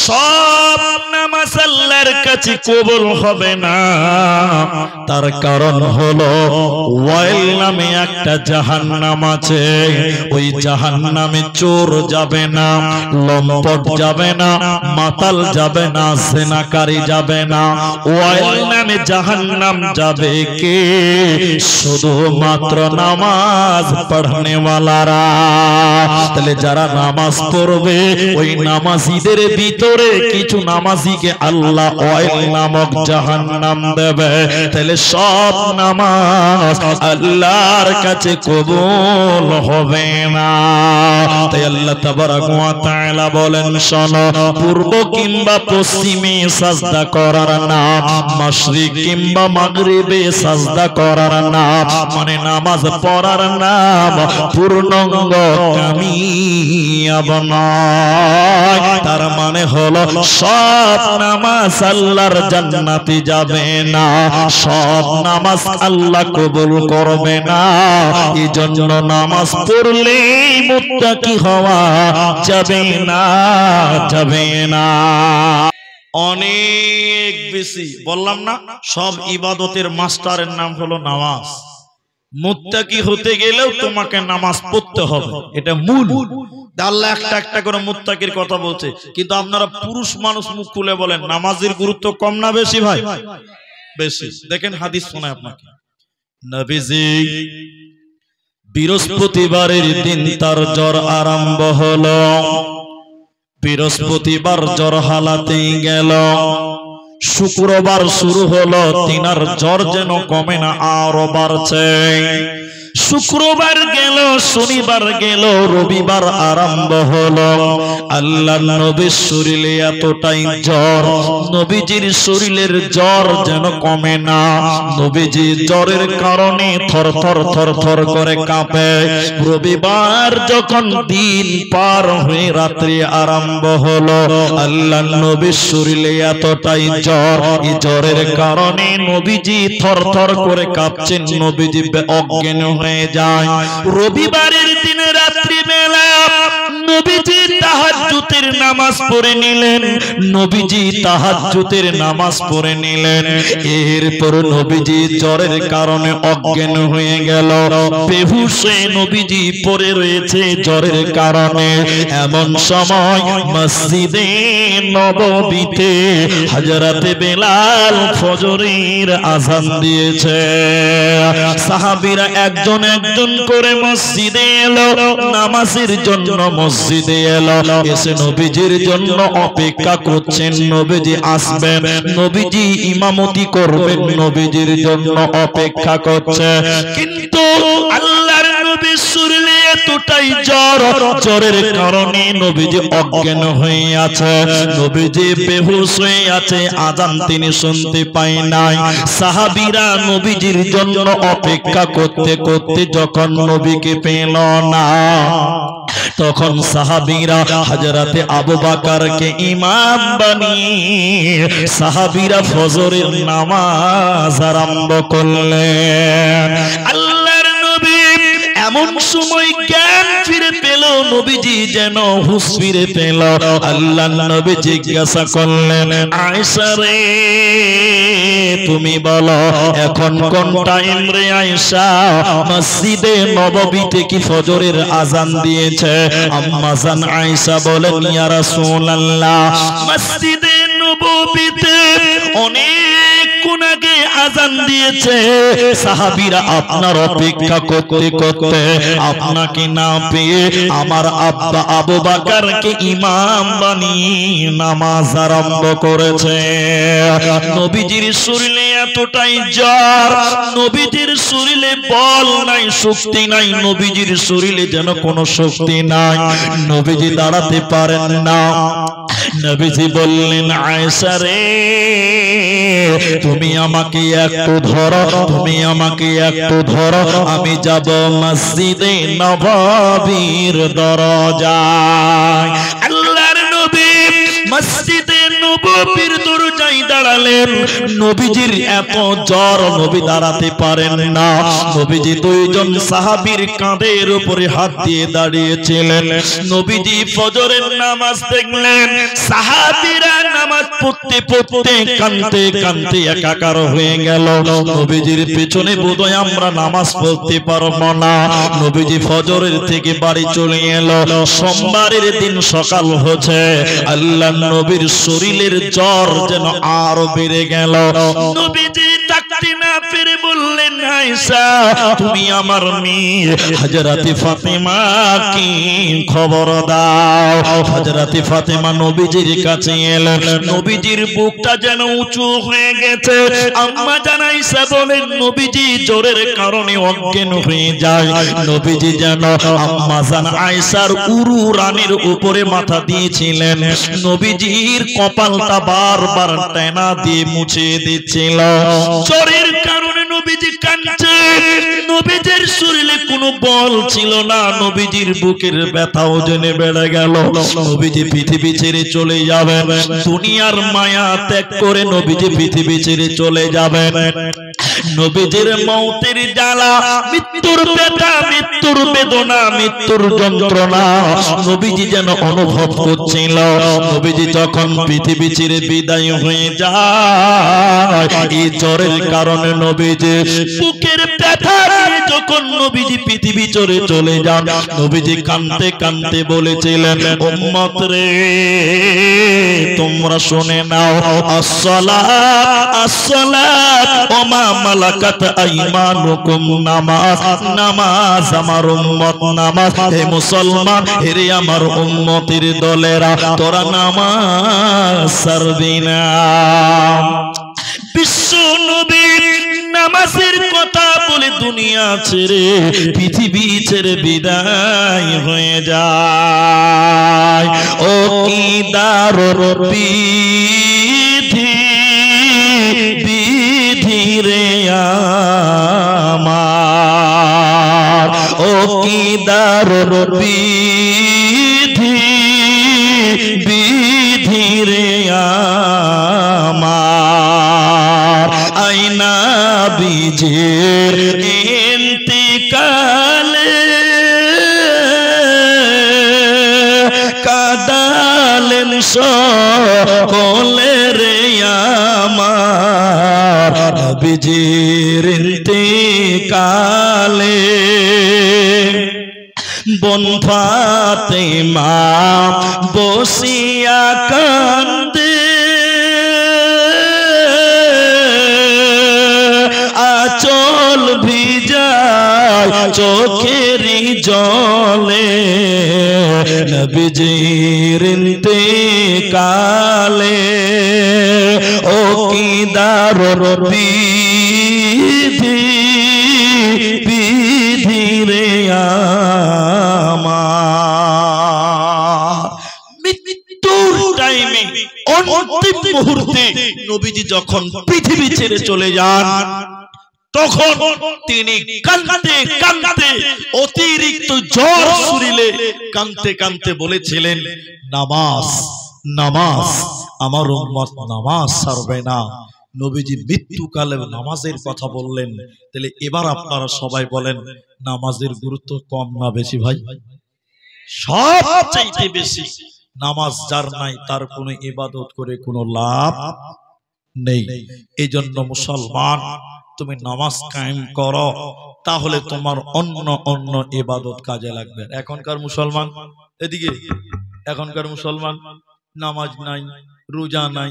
সব নামাজ আল্লাহর কাছে কবুল হবে না। তার কারণ হলো ওয়াইল নামে একটা জাহান্নাম আছে। ওই জাহান্নামে চোর যাবে না, লম্পট যাবে না, মাতাল যাবে না, জেনাকারী যাবে না। ওয়াইল নামে জাহান্নাম যাবে কে? শুধুমাত্র নামাজ পড়নে ওয়ালারা। তাহলে যারা নামাজ পড়বে ওই নামাজীদের ভিতরে কিছু নামাজীকে আল্লাহ ওয়াইল নামক জাহান্নাম দেবে। তাহলে সব নামাজ আল্লাহর কাছে কবুল হবে না। তাই আল্লাহ তাবারক ওয়া তাআলা বলেন, শোনো, পূর্ব কিংবা পশ্চিমে সাজদা করার নাম, মাশরিক কিংবা মাগরিবে সাজদা করার নাম, মানে নামাজ পড়ার নাম পূর্ণাঙ্গ কামিয়াব নয়। তার মানে হলো সব নামাজ আল্লাহর জান্নাতে যাবে না, সব নামাজ আল্লাহ কবুল করবে না। এই জন্য নামাজ পড়লেই মুত্তাকি হওয়া যাবে না, যাবে না। অনেক বেশি বললাম না, সব ইবাদতের মাস্টারের নাম হলো নামাজ। মুত্তাকি হতে গেলেও তোমাকে নামাজ পড়তে হবে, এটা মূল। আল্লাহ একটা একটা করে মুত্তাকির কথা বলছে, কিন্তু আপনারা পুরুষ মানুষ মুখ খুলে বলেন নামাজের গুরুত্ব কম না বেশি? ভাই বেশি। দেখেন হাদিস শোনায় আপনাকে, নবীজি বৃহস্পতিবারের দিন তার জ্বর আরম্ভ হলো। বৃহস্পতিবার জ্বর হালাতেই গেল, শুক্রবার শুরু হলো, তিনার জ্বর যেন কমে না, আরো বাড়ছে। শুক্রবার গেল, শনিবার গেল, রবিবার আরম্ভ হলো। আল্লাহর নবীর শরীরে এতটাই জ্বর, নবীজির শরীরের জ্বর যেন কমে না। নবীজি জ্বরের কারণে থরথর থরথর করে কাঁপে। রবিবার যখন দিন পার হয়ে রাত্রি আরম্ভ হলো, আল্লাহর নবীর শরীরে এতটাই জ্বর, এই জ্বরের কারণে নবীজি থরথর করে কাঁপছেন, নবীজি অজ্ঞান হয়ে যায়। রবিবারের দিনে রাত্রি বেলা নবীজি তাহাজ্জুদের নামাজ পড়ে নিলেন, নবীজি তাহাজ্জুদের নামাজ পড়ে নিলেন। এরপর নবীজি জ্বরের কারণে অজ্ঞান হয়ে গেল, বেহুশ হয়ে নবীজি পড়ে রয়েছে জ্বরের কারণে। এমন সময় মসজিদে নববীতে হযরতে বেলাল ফজরের আযান দিয়েছে। সাহাবীরা একজন একজন করে মসজিদে এলো, নামাজের জন্য মসজিদে এলো। এসে নবীজির জন্য অপেক্ষা করছেন, নবীজি আসবেন, নবীজি ইমামতি করবেন, নবীজির জন্য অপেক্ষা করছে। কিন্তু আল্লাহর নবীর শরীরে এতটাই জ্বর, জ্বরের কারণে নবীজি অজ্ঞান হয়ে আছে, নবীজি বেহুশ হয়ে আছে, আযান তিনি শুনতে পায় নাই। সাহাবীরা নবীজির জন্য অপেক্ষা করতে করতে যখন নবীকে পেল না, তখন সাহাবীরা হযরতে আবু বকরকে ইমাম বানিয়ে সাহাবীরা ফজরের নামাজ আরম্ভ করলেন। আল্লাহর নবী এমন সময় জ্ঞান ফিরে পেল, নবীজি যেন হুঁশ ফিরে পেল। আল্লাহর নবী জিজ্ঞাসা করলেন, আয়েশা রে তুমি বলো এখন কোন টাইম রে আয়েশা? মসজিদে নববীতে কি ফজরের আযান দিয়েছে? আম্মা জান আয়েশা বলেন, ইয়া রাসূলুল্লাহ, মসজিদে নববীতে অনেকক্ষণ আগে আযান দিয়েছে। সাহাবীরা আপনার অপেক্ষা করতে করতে আপনাকে না পেয়ে আমার আব্বা আবু বকরকে ইমাম বানিয়ে নামাজ আরম্ভ করেছে। নবীজির শরীরে এতটাই জ্বর, নবীজির শরীরে বল নাই, শক্তি নাই, নবীজির শরীরে যেন কোনো শক্তি নাই, নবীজি দাঁড়াতে পারেন না। নবীজি বললেন, আয়েশা রে তুমি আমাকে একটু ধরো, তুমি আমাকে একটু ধরো, আমি যাব মসজিদে নববীর দরজায়। আল্লাহর নবী মসজিদে নববীর দরজায় দাঁড়ালেন। নবীজির এত জ্বর, নবী দাঁড়াতে পারেন না। নবীজি দুইজন সাহাবীর কাঁধের উপরে হাত দিয়ে দাঁড়িয়েছিলেন। নবীজি ফজরের নামাজ দেখলেন, সাহাবীরা নামাজ পড়তে পড়তে কাঁদতে কাঁদতে একাকার হয়ে গেল। নবীজির পেছনে বোধহয় আমরা নামাজ পড়তে পারবো না। নবীজি ফজরের থেকে বাড়ি চলে এলো। সোমবারের দিন সকাল হচ্ছে, আল্লাহ নবীর শরীরের জ্বর যেন আরো বেড়ে গেল। নবীজি থাকতে না পেরে বললেন, আয়েশা তুমি আমার মেয়ে হযরতে ফাতেমা কি খবর দাও। হযরতে ফাতেমা নবীজির কাছে এলেন। নবীজির বুকটা যেন উঁচু হয়ে গেছে। আম্মা জান আয়েশা বলেন, নবীজি জ্বরের কারণে অজ্ঞান হয়ে যায়। নবীজি যেন আম্মা জান আয়েশার উরু রানের উপরে মাথা দিয়েছিলেন। নবীজির কপালটা বারবার টেনা দিয়ে মুছে দিচ্ছিল। জ্বরের কারণে নবীজি কাঁদছে। নবীজির শরীরে কোনো বল ছিল না। নবীজির বুকের ব্যথাও জেনে বেড়ে গেল। নবীজি পৃথিবী ছেড়ে চলে যাবেন। দুনিয়ার মায়া ত্যাগ করে নবীজি পৃথিবী ছেড়ে চলে যাবেন। নবীজির মৌতের জ্বালা, মৃত্যুর ব্যথা, মৃত্যুর বেদনা, মৃত্যুর যন্ত্রণা নবীজি যেন অনুভব করছিল। নবীজি যখন পৃথিবী ছেড়ে বিদায় হয়ে যায়, এই জ্বরের কারণে নবীজি বুকের ব্যথা নিয়ে যখন নবীজি পৃথিবী ছেড়ে চলে যান, নবীজি কাঁদতে কাঁদতে বলেছিলেন, উম্মত রে তোমরা শুনে নাও, আসসালাত আসসালাত ওয়া মা মালাকাত আইমানুকুম, নামাজ নামাজ আমার উম্মত নামাজ। হে মুসলমান, হে আমার উম্মতের দলেরা, তোরা নামাজ ছাড়বি না। বিশ্ব নবীর নামাজের কথা বলে দুনিয়া ছেড়ে পৃথিবী ছেড়ে বিদায় হয়ে যায়। ও কি দারুণ বিধি, বিধি রে আমার, ও কি দারুণ বিধি, বিধি রে আমার। আইনা বিজের ইন্তিকালে কাদালেন সকলে রে আমার, বিজের ইন্তিকালে বন ফাতেমা বসিয়া কান্দে, আঁচল ভিজায় চোখেরই জলে, নবীজির ইন্তেকালে। ও কি দারুণ বিধি, বিধি রে আমার। মৃত্যুর টাইমে অন্তিম মুহূর্তে নবীজি যখন পৃথিবী ছেড়ে চলে যান, তখন তিনি কাঁদতে কাঁদতে অতিরিক্ত জ্বর শরীরে কাঁদতে কাঁদতে বলেছিলেন, নামাজ নামাজ আমার উম্মত নামাজ ছাড়বে না। নবীজি মৃত্যুকালে নামাজের কথা বললেন। তাহলে এবার আপনারা সবাই বলেন, নামাজের গুরুত্ব কম না বেশি? ভাই সবচাইতে বেশি। নামাজ যার নাই তার কোনো ইবাদত করে কোনো লাভ নেই। এই জন্য মুসলমান, তুমি নামাজ কায়েম করো, তাহলে তোমার অন্য অন্য ইবাদত কাজে লাগবে। এখনকার মুসলমান, এদিকে এখনকার মুসলমান নামাজ নাই, রোজা নাই,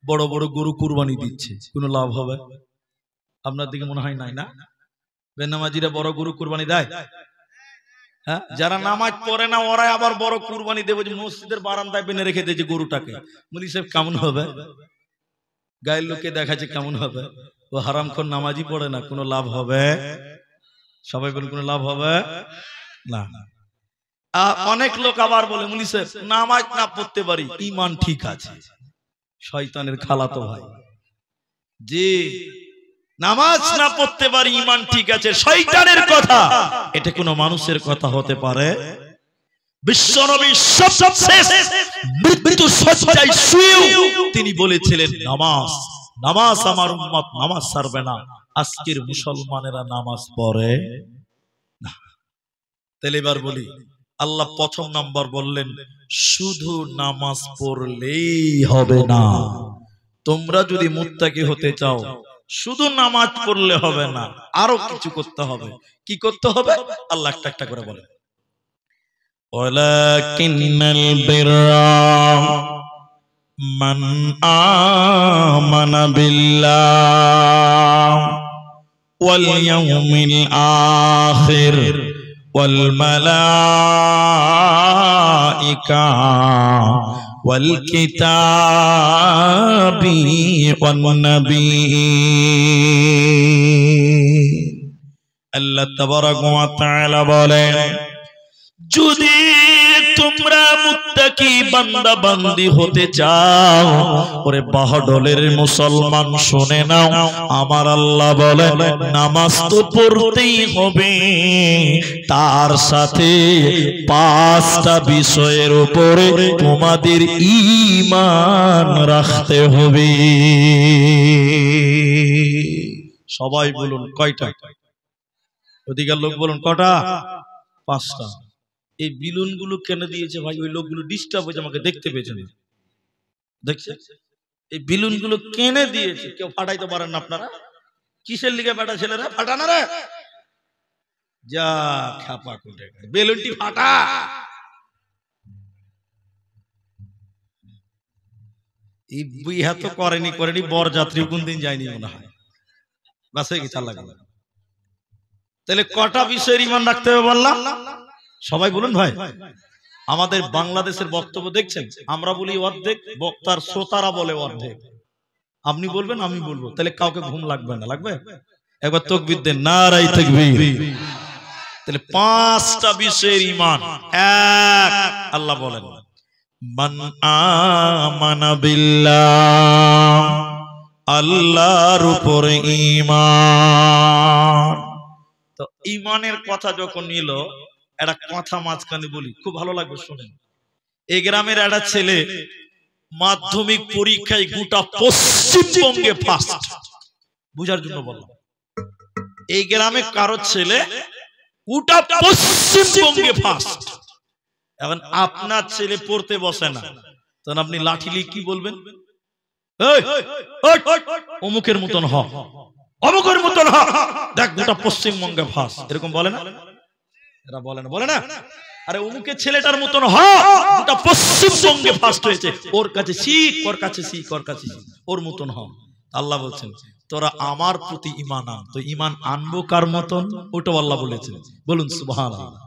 বড় বড় গরু কুরবানি দিচ্ছে, কোনো লাভ হবে? আপনার দিকে মনে হয় নাই না? বেনামাজিরা বড় গরু কুরবানি দেয়। হ্যাঁ, যারা নামাজ পড়ে না ওরা আবার বড় কুরবানি দেবে, মসজিদের বারান্দায় বেঁধে রেখে দিয়েছে গরুটাকে। মুলি সাহেব কেমন হবে? গায়ের লোকে দেখাচ্ছে কেমন হবে? ও হারামখোর নামাজই পড়ে না, কোনো লাভ হবে? সবাই বলে কোনো লাভ হবে না। অনেক লোক আবার বলে, মুলি সাহেব নামাজ না পড়তে পারি, ঈমান ঠিক আছে। শয়তানের খালাতো ভাই, যে নামাজ না পড়তে পারি ঈমান ঠিক আছে, শয়তানের কথা। এটা কোনো মানুষের কথা হতে পারে বিশ্বনবী সবশেষ মৃত্যু শয্যায় শুয়েও তিনি বলেছিলেন নামাজ নামাজ আমার উম্মত নামাজ ছাড়বে না। আজকের মুসলমানেরা নামাজ পড়ে না। তাহলে এবার বলি, আল্লাহ প্রথম নাম্বার বললেন শুধু নামাজ পড়লেই হবে না। তোমরা যদি মুত্তাকি হতে চাও শুধু নামাজ পড়লে হবে না, আরো কিছু করতে হবে। কি করতে হবে? আল্লাহ একটা একটা করে বলেন, ওয়ালাকিন্নাল বিররা মান আমানা বিল্লাহ ওয়াল ইয়াউমিল আখির ওয়াল মালাইকা ওয়াল কিতাবি ওয়ান নাবিয়্যিন। আল্লাহ তাবারাকা ওয়া তাআলা বলেন, যদি তোমরা মুত্তাকি বান্দা বান্দি হতে চাও, ওরে বাহাডলের মুসলমান শুনে নাও, আমার আল্লাহ বলে নামাজ তো পড়তেই হবে, তার সাথে 5টা বিষয়ের উপরে তোমাদের ঈমান রাখতে হবে। সবাই বলুন কয়টা? অধিকার লোক বলুন কটা? 5টা। এই বিলুন গুলো কেন দিয়েছে ভাই? ওই লোকগুলো ডিস্টার্ব হয়েছে, আমাকে দেখতে পেয়েছে, দেখছে এই বিলুন গুলো কেন দিয়েছে? কেউ ফাটাইতে পারেন না আপনারা? কিসের লিগে ফাটা ছেলেরা? ফাটা না রে, যা খাপা করে বেলুনটি ফাটা। এই বিহা তো করেনি বরযাত্রী কোন দিন যায়নি মনে হয়, বাসে কি চাল লাগে। তাহলে কটা বিষয়ের ঈমান রাখতে হবে বললাম? সবাই বলুন ভাই। আমাদের বাংলাদেশের বক্তব্য দেখছেন, আমরা বলি অর্ধেক, বক্তার শ্রোতারা বলে অর্ধেক। আপনি বলবেন আমি বলবো, তাহলে কাউকে ঘুম লাগবে না? লাগবে? একবার তাকবীর দেন, নারায়ে তাকবীর। তাহলে 5টা বিষয়ের ঈমান। এক, আল্লাহ বলেন মান আমানা বিল্লাহ, আল্লাহর উপরে ঈমান। তো ঈমানের কথা যখন নিল, একটা কথা মাঝখানে বলি, খুব ভালো লাগবে শুনেন। এই গ্রামের একটা ছেলে মাধ্যমিক পরীক্ষায় গোটা পশ্চিমবঙ্গে ফার্স্ট। বুঝার জন্য বললাম, এই গ্রামে কারো ছেলে গোটা পশ্চিমবঙ্গে ফার্স্ট। এখন আপনার ছেলে পড়তে বসে না, তখন আপনি লাঠি নিয়ে কি বলবেন? অমুকের মতন হ, অমুকের মতন হ, দেখ গোটা পশ্চিমবঙ্গে ফার্স্ট, এরকম বলে না? এরা বলে না, বলে না? আরে অমুকের ছেলেটার মতন হ, গোটা পশ্চিমবঙ্গে ফার্স্ট হয়েছে, ওর কাছে শিখ, ওর কাছে শিখ, ওর কাছে শিখ, ওর মতন হ। আল্লাহ বলছেন তোরা আমার প্রতি ঈমান আন। তো ঈমান আনবো কার মতন? ওটাও আল্লাহ বলেছেন, বলুন সুবহানাল্লাহ।